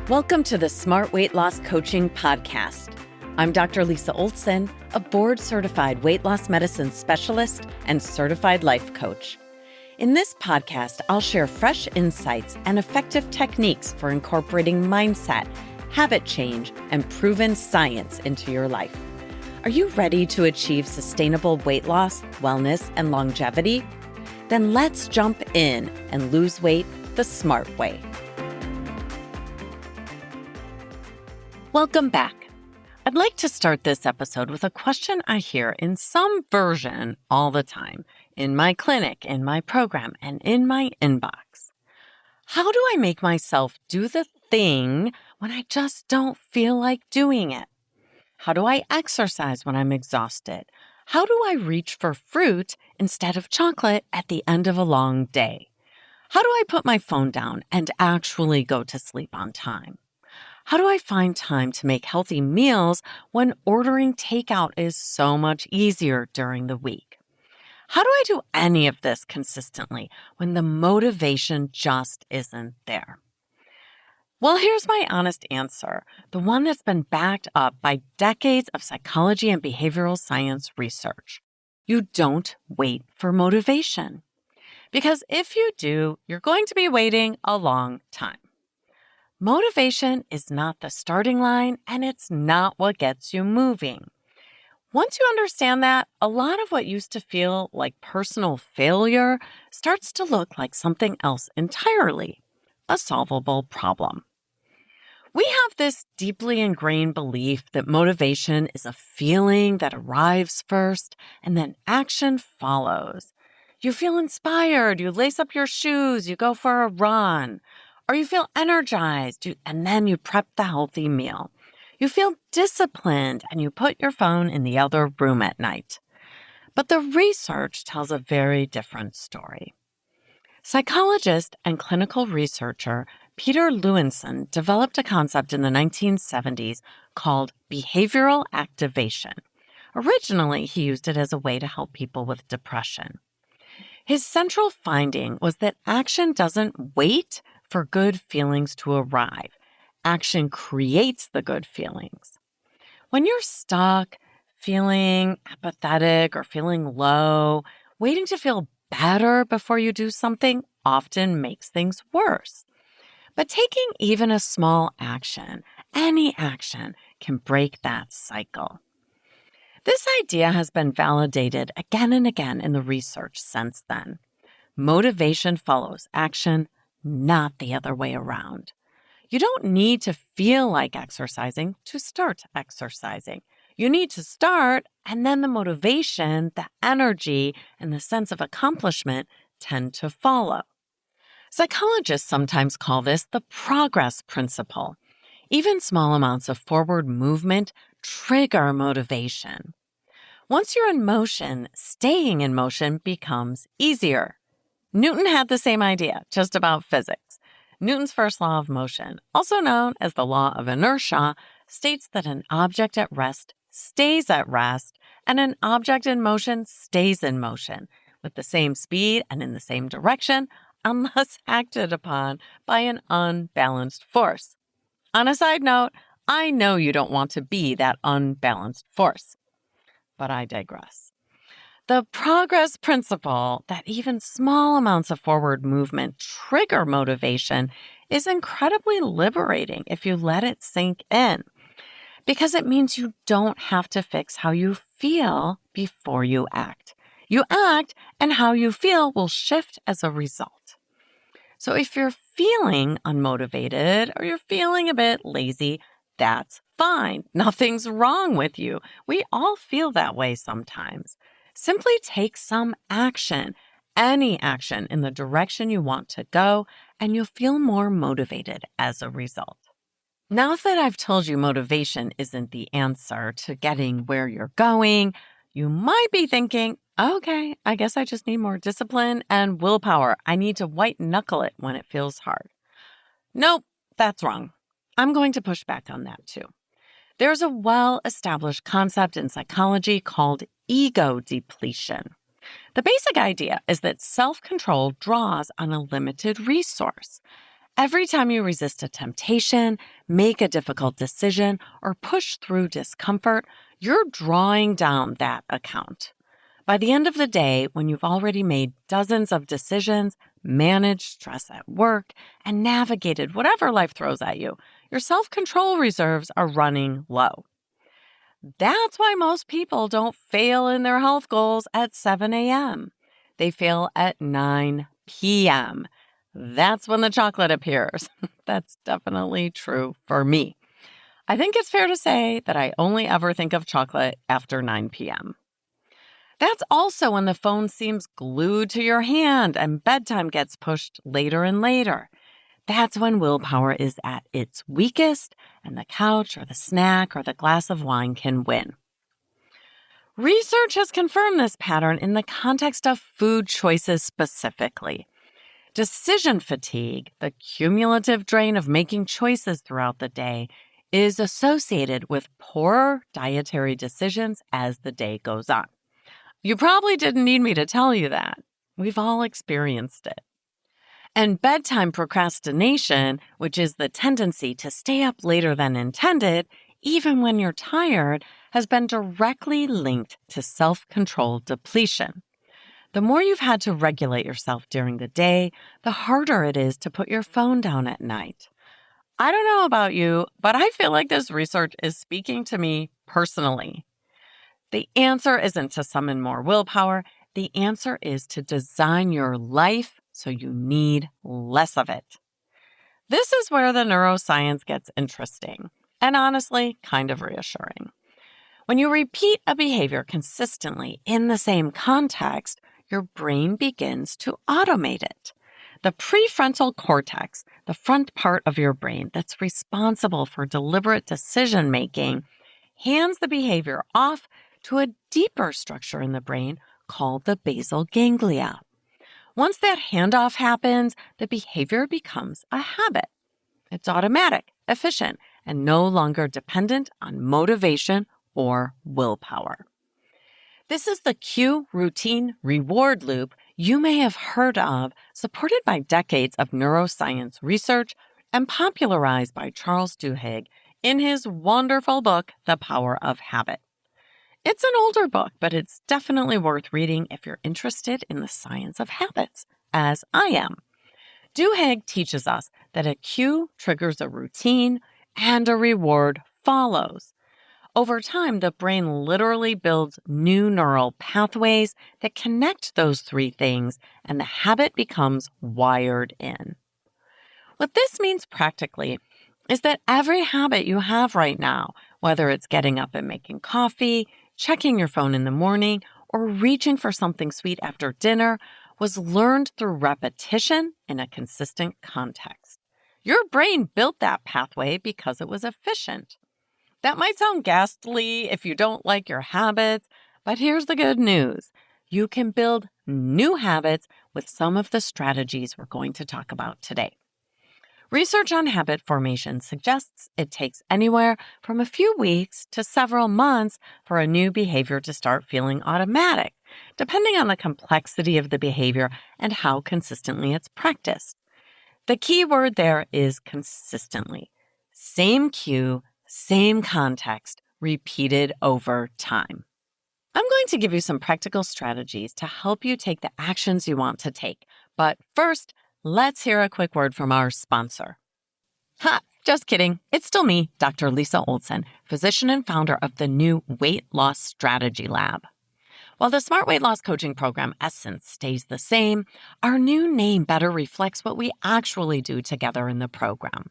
Welcome to the Smart Weight Loss Coaching Podcast. I'm Dr. Lisa Oldson, a board-certified weight loss medicine specialist and certified life coach. In this podcast, I'll share fresh insights and effective techniques for incorporating mindset, habit change, and proven science into your life. Are you ready to achieve sustainable weight loss, wellness, and longevity? Then let's jump in and lose weight the smart way. Welcome back. I'd like to start this episode with a question I hear in some version all the time, in my clinic, in my program, and in my inbox. How do I make myself do the thing when I just don't feel like doing it? How do I exercise when I'm exhausted? How do I reach for fruit instead of chocolate at the end of a long day? How do I put my phone down and actually go to sleep on time? How do I find time to make healthy meals when ordering takeout is so much easier during the week? How do I do any of this consistently when the motivation just isn't there? Well, here's my honest answer, the one that's been backed up by decades of psychology and behavioral science research. You don't wait for motivation. Because if you do, you're going to be waiting a long time. Motivation is not the starting line, and it's not what gets you moving. Once you understand that, a lot of what used to feel like personal failure starts to look like something else entirely, a solvable problem. We have this deeply ingrained belief that motivation is a feeling that arrives first and then action follows. You feel inspired, you lace up your shoes, you go for a run. Or you feel energized, and then you prep the healthy meal. You feel disciplined, and you put your phone in the other room at night. But the research tells a very different story. Psychologist and clinical researcher Peter Lewinson developed a concept in the 1970s called behavioral activation. Originally, he used it as a way to help people with depression. His central finding was that action doesn't wait for good feelings to arrive. Action creates the good feelings. When you're stuck, feeling apathetic or feeling low, waiting to feel better before you do something often makes things worse. But taking even a small action, any action, can break that cycle. This idea has been validated again and again in the research since then. Motivation follows action, not the other way around. You don't need to feel like exercising to start exercising. You need to start, and then the motivation, the energy, and the sense of accomplishment tend to follow. Psychologists sometimes call this the progress principle. Even small amounts of forward movement trigger motivation. Once you're in motion, staying in motion becomes easier. Newton had the same idea, just about physics. Newton's first law of motion, also known as the law of inertia, states that an object at rest stays at rest, and an object in motion stays in motion, with the same speed and in the same direction, unless acted upon by an unbalanced force. On a side note, I know you don't want to be that unbalanced force, but I digress. The progress principle that even small amounts of forward movement trigger motivation is incredibly liberating if you let it sink in, because it means you don't have to fix how you feel before you act. You act, and how you feel will shift as a result. So if you're feeling unmotivated or you're feeling a bit lazy, that's fine. Nothing's wrong with you. We all feel that way sometimes. Simply take some action, any action in the direction you want to go, and you'll feel more motivated as a result. Now that I've told you motivation isn't the answer to getting where you're going, you might be thinking, okay, I guess I just need more discipline and willpower. I need to white knuckle it when it feels hard. Nope, that's wrong. I'm going to push back on that too. There's a well-established concept in psychology called ego depletion. The basic idea is that self-control draws on a limited resource. Every time you resist a temptation, make a difficult decision, or push through discomfort, you're drawing down that account. By the end of the day, when you've already made dozens of decisions, managed stress at work, and navigated whatever life throws at you, your self-control reserves are running low. That's why most people don't fail in their health goals at 7 a.m. They fail at 9 p.m. That's when the chocolate appears. That's definitely true for me. I think it's fair to say that I only ever think of chocolate after 9 p.m. That's also when the phone seems glued to your hand and bedtime gets pushed later and later. That's when willpower is at its weakest and the couch or the snack or the glass of wine can win. Research has confirmed this pattern in the context of food choices specifically. Decision fatigue, the cumulative drain of making choices throughout the day, is associated with poorer dietary decisions as the day goes on. You probably didn't need me to tell you that. We've all experienced it. And bedtime procrastination, which is the tendency to stay up later than intended, even when you're tired, has been directly linked to self-control depletion. The more you've had to regulate yourself during the day, the harder it is to put your phone down at night. I don't know about you, but I feel like this research is speaking to me personally. The answer isn't to summon more willpower. The answer is to design your life so you need less of it. This is where the neuroscience gets interesting and honestly kind of reassuring. When you repeat a behavior consistently in the same context, your brain begins to automate it. The prefrontal cortex, the front part of your brain that's responsible for deliberate decision making, hands the behavior off to a deeper structure in the brain called the basal ganglia. Once that handoff happens, the behavior becomes a habit. It's automatic, efficient, and no longer dependent on motivation or willpower. This is the cue, routine, reward loop you may have heard of, supported by decades of neuroscience research and popularized by Charles Duhigg in his wonderful book, The Power of Habit. It's an older book, but it's definitely worth reading if you're interested in the science of habits, as I am. Duhigg teaches us that a cue triggers a routine and a reward follows. Over time, the brain literally builds new neural pathways that connect those three things, and the habit becomes wired in. What this means practically is that every habit you have right now, whether it's getting up and making coffee, checking your phone in the morning, or reaching for something sweet after dinner, was learned through repetition in a consistent context. Your brain built that pathway because it was efficient. That might sound ghastly if you don't like your habits, but here's the good news. You can build new habits with some of the strategies we're going to talk about today. Research on habit formation suggests it takes anywhere from a few weeks to several months for a new behavior to start feeling automatic, depending on the complexity of the behavior and how consistently it's practiced. The key word there is consistently. Same cue, same context, repeated over time. I'm going to give you some practical strategies to help you take the actions you want to take. But first, let's hear a quick word from our sponsor. Just kidding. It's still me, Dr. Lisa Oldson, physician and founder of the new Weight Loss Strategy Lab. While the Smart Weight Loss Coaching Program essence stays the same, our new name better reflects what we actually do together in the program.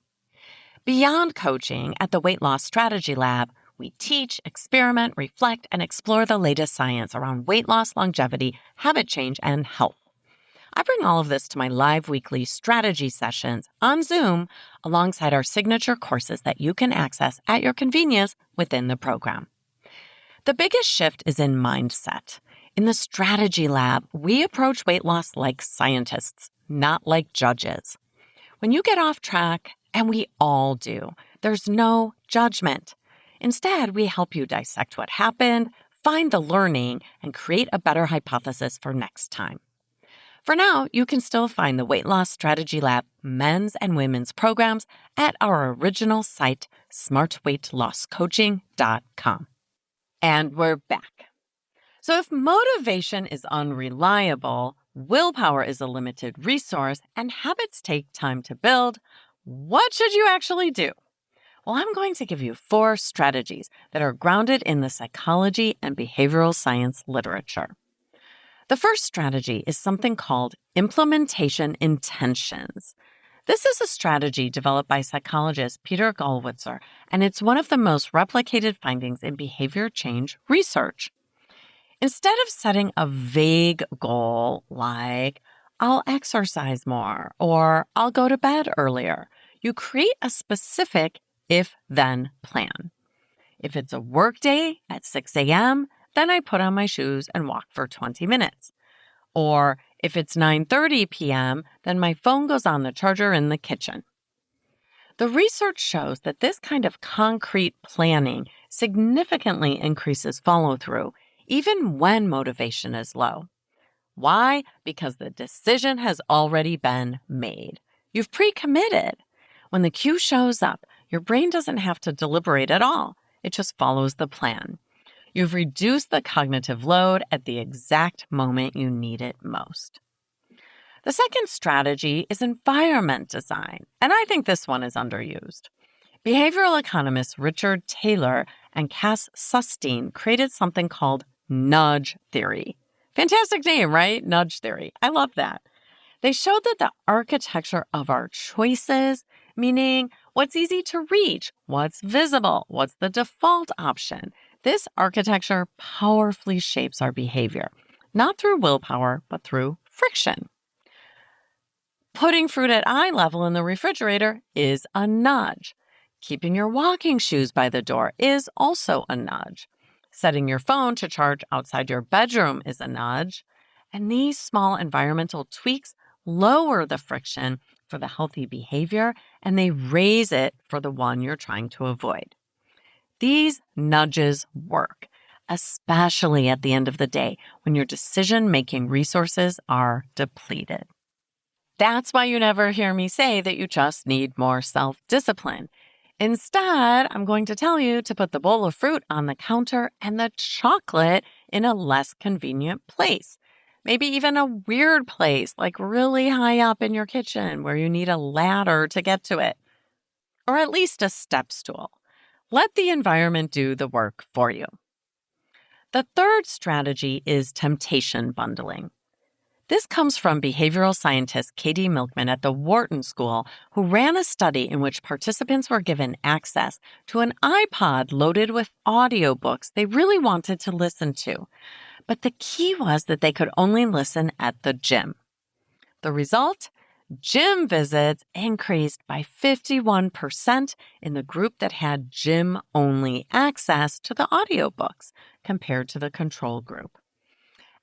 Beyond coaching at the Weight Loss Strategy Lab, we teach, experiment, reflect, and explore the latest science around weight loss, longevity, habit change, and health. I bring all of this to my live weekly strategy sessions on Zoom alongside our signature courses that you can access at your convenience within the program. The biggest shift is in mindset. In the Strategy Lab, we approach weight loss like scientists, not like judges. When you get off track, and we all do, there's no judgment. Instead, we help you dissect what happened, find the learning, and create a better hypothesis for next time. For now, you can still find the Weight Loss Strategy Lab men's and women's programs at our original site, smartweightlosscoaching.com. And we're back. So if motivation is unreliable, willpower is a limited resource, and habits take time to build, what should you actually do? Well, I'm going to give you 4 strategies that are grounded in the psychology and behavioral science literature. The first strategy is something called implementation intentions. This is a strategy developed by psychologist Peter Gollwitzer, and it's one of the most replicated findings in behavior change research. Instead of setting a vague goal like, I'll exercise more or I'll go to bed earlier, you create a specific if-then plan. If it's a work day at 6 a.m., then I put on my shoes and walk for 20 minutes. Or if it's 9:30 p.m., then my phone goes on the charger in the kitchen. The research shows that this kind of concrete planning significantly increases follow-through, even when motivation is low. Why? Because the decision has already been made. You've pre-committed. When the cue shows up, your brain doesn't have to deliberate at all. It just follows the plan. You've reduced the cognitive load at the exact moment you need it most. The second strategy is environment design, and I think this one is underused. Behavioral economists Richard Taylor and Cass Susstein created something called nudge theory. Fantastic name, right? Nudge theory. I love that. They showed that the architecture of our choices, meaning what's easy to reach, what's visible, what's the default option, this architecture powerfully shapes our behavior, not through willpower, but through friction. Putting fruit at eye level in the refrigerator is a nudge. Keeping your walking shoes by the door is also a nudge. Setting your phone to charge outside your bedroom is a nudge. And these small environmental tweaks lower the friction for the healthy behavior, and they raise it for the one you're trying to avoid. These nudges work, especially at the end of the day when your decision-making resources are depleted. That's why you never hear me say that you just need more self-discipline. Instead, I'm going to tell you to put the bowl of fruit on the counter and the chocolate in a less convenient place. Maybe even a weird place, like really high up in your kitchen where you need a ladder to get to it. Or at least a step stool. Let the environment do the work for you. The third strategy is temptation bundling. This comes from behavioral scientist Katie Milkman at the Wharton School, who ran a study in which participants were given access to an iPod loaded with audiobooks they really wanted to listen to. But the key was that they could only listen at the gym. The result? Gym visits increased by 51% in the group that had gym-only access to the audiobooks compared to the control group.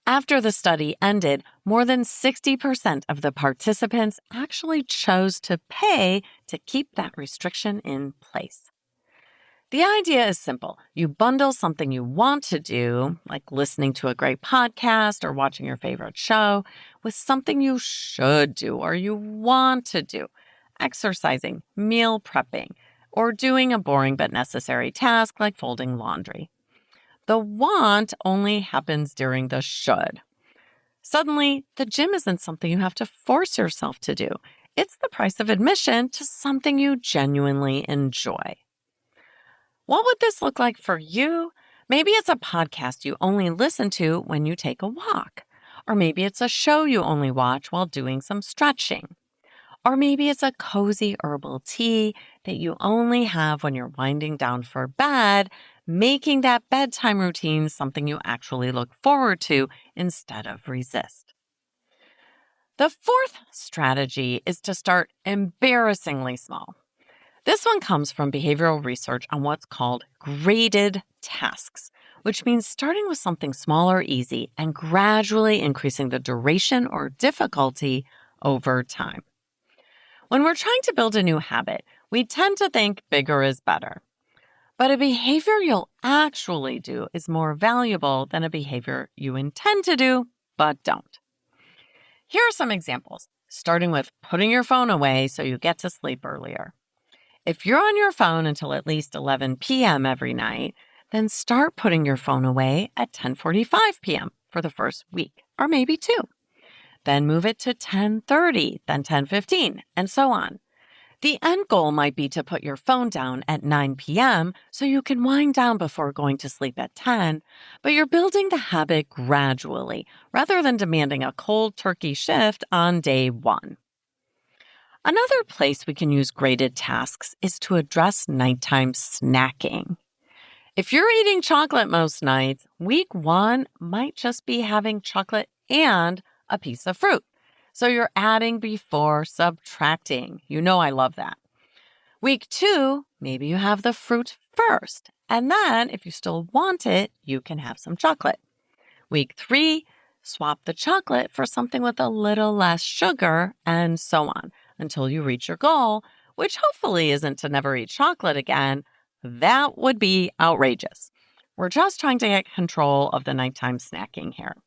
After the study ended, more than 60% of the participants actually chose to pay to keep that restriction in place. The idea is simple. You bundle something you want to do, like listening to a great podcast or watching your favorite show, with something you should do or you want to do, exercising, meal prepping, or doing a boring but necessary task like folding laundry. The want only happens during the should. Suddenly, the gym isn't something you have to force yourself to do. It's the price of admission to something you genuinely enjoy. What would this look like for you? Maybe it's a podcast you only listen to when you take a walk. Or maybe it's a show you only watch while doing some stretching. Or maybe it's a cozy herbal tea that you only have when you're winding down for bed, making that bedtime routine something you actually look forward to instead of resist. The fourth strategy is to start embarrassingly small. This one comes from behavioral research on what's called graded tasks, which means starting with something small or easy and gradually increasing the duration or difficulty over time. When we're trying to build a new habit, we tend to think bigger is better. But a behavior you'll actually do is more valuable than a behavior you intend to do but don't. Here are some examples, starting with putting your phone away so you get to sleep earlier. If you're on your phone until at least 11 p.m. every night, then start putting your phone away at 10:45 p.m. for the first week, or maybe two. Then move it to 10:30, then 10:15, and so on. The end goal might be to put your phone down at 9 p.m. so you can wind down before going to sleep at 10, but you're building the habit gradually rather than demanding a cold turkey shift on day one. Another place we can use graded tasks is to address nighttime snacking. If you're eating chocolate most nights, week one might just be having chocolate and a piece of fruit. So you're adding before subtracting. You know I love that. Week two, maybe you have the fruit first. And then if you still want it, you can have some chocolate. Week three, swap the chocolate for something with a little less sugar, and so on, until you reach your goal, which hopefully isn't to never eat chocolate again. That would be outrageous. We're just trying to get control of the nighttime snacking here.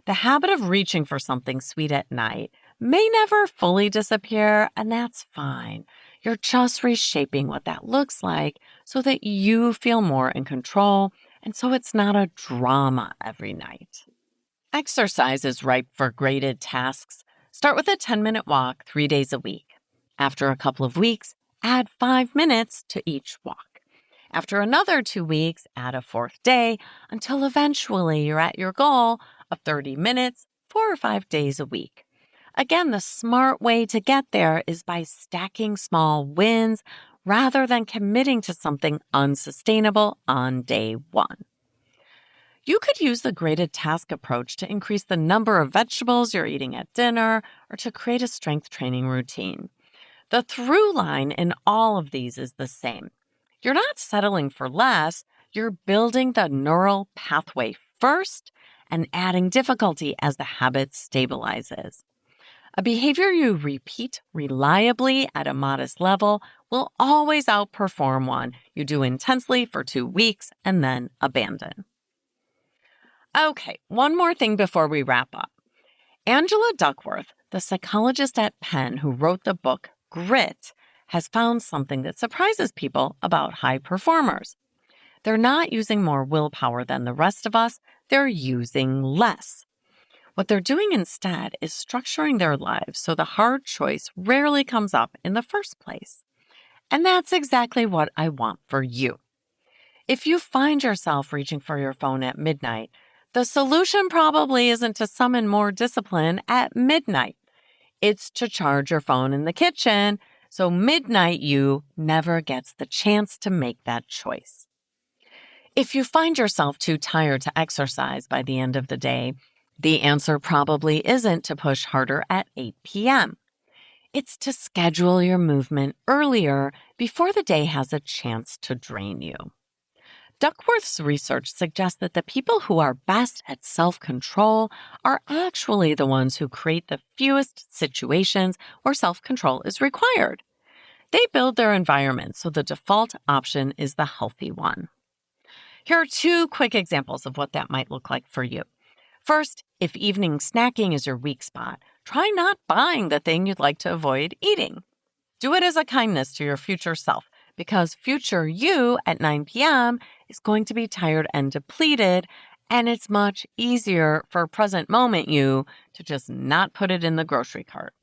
The habit of reaching for something sweet at night may never fully disappear, and that's fine. You're just reshaping what that looks like so that you feel more in control, and so it's not a drama every night. Exercise is ripe for graded tasks. Start with a 10-minute walk 3 days a week. After a couple of weeks, add 5 minutes to each walk. After another 2 weeks, add a fourth day until eventually you're at your goal of 30 minutes 4 or 5 days a week. Again, the smart way to get there is by stacking small wins rather than committing to something unsustainable on day one. You could use the graded task approach to increase the number of vegetables you're eating at dinner or to create a strength training routine. The through line in all of these is the same. You're not settling for less, you're building the neural pathway first and adding difficulty as the habit stabilizes. A behavior you repeat reliably at a modest level will always outperform one you do intensely for 2 weeks and then abandon. Okay, one more thing before we wrap up. Angela Duckworth, the psychologist at Penn who wrote the book Grit, has found something that surprises people about high performers. They're not using more willpower than the rest of us, they're using less. What they're doing instead is structuring their lives so the hard choice rarely comes up in the first place. And that's exactly what I want for you. If you find yourself reaching for your phone at midnight, the solution probably isn't to summon more discipline at midnight. It's to charge your phone in the kitchen so midnight you never gets the chance to make that choice. If you find yourself too tired to exercise by the end of the day, the answer probably isn't to push harder at 8 p.m. It's to schedule your movement earlier before the day has a chance to drain you. Duckworth's research suggests that the people who are best at self-control are actually the ones who create the fewest situations where self-control is required. They build their environment so the default option is the healthy one. Here are 2 quick examples of what that might look like for you. First, if evening snacking is your weak spot, try not buying the thing you'd like to avoid eating. Do it as a kindness to your future self, because future you at 9 p.m. is going to be tired and depleted, and it's much easier for present moment you to just not put it in the grocery cart.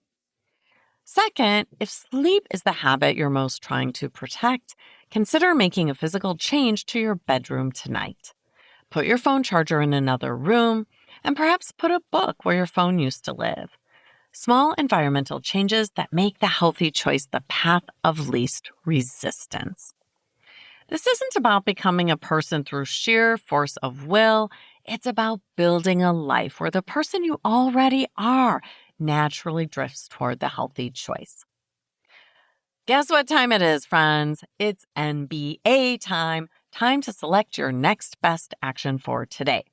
Second, if sleep is the habit you're most trying to protect, consider making a physical change to your bedroom tonight. Put your phone charger in another room, and perhaps put a book where your phone used to live. Small environmental changes that make the healthy choice the path of least resistance. This isn't about becoming a person through sheer force of will. It's about building a life where the person you already are naturally drifts toward the healthy choice. Guess what time it is, friends? It's NBA time. Time to select your next best action for today.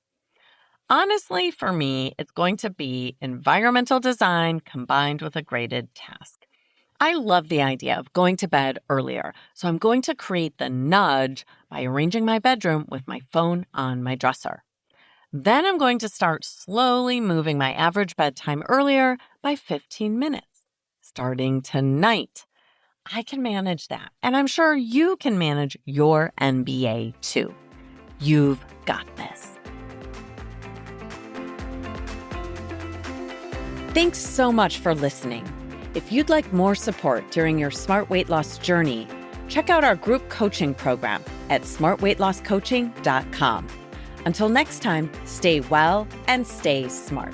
Honestly, for me, it's going to be environmental design combined with a graded task. I love the idea of going to bed earlier, so I'm going to create the nudge by arranging my bedroom with my phone on my dresser. Then I'm going to start slowly moving my average bedtime earlier by 15 minutes. Starting tonight, I can manage that. And I'm sure you can manage your NBA too. You've got this. Thanks so much for listening. If you'd like more support during your smart weight loss journey, check out our group coaching program at smartweightlosscoaching.com. Until next time, stay well and stay smart.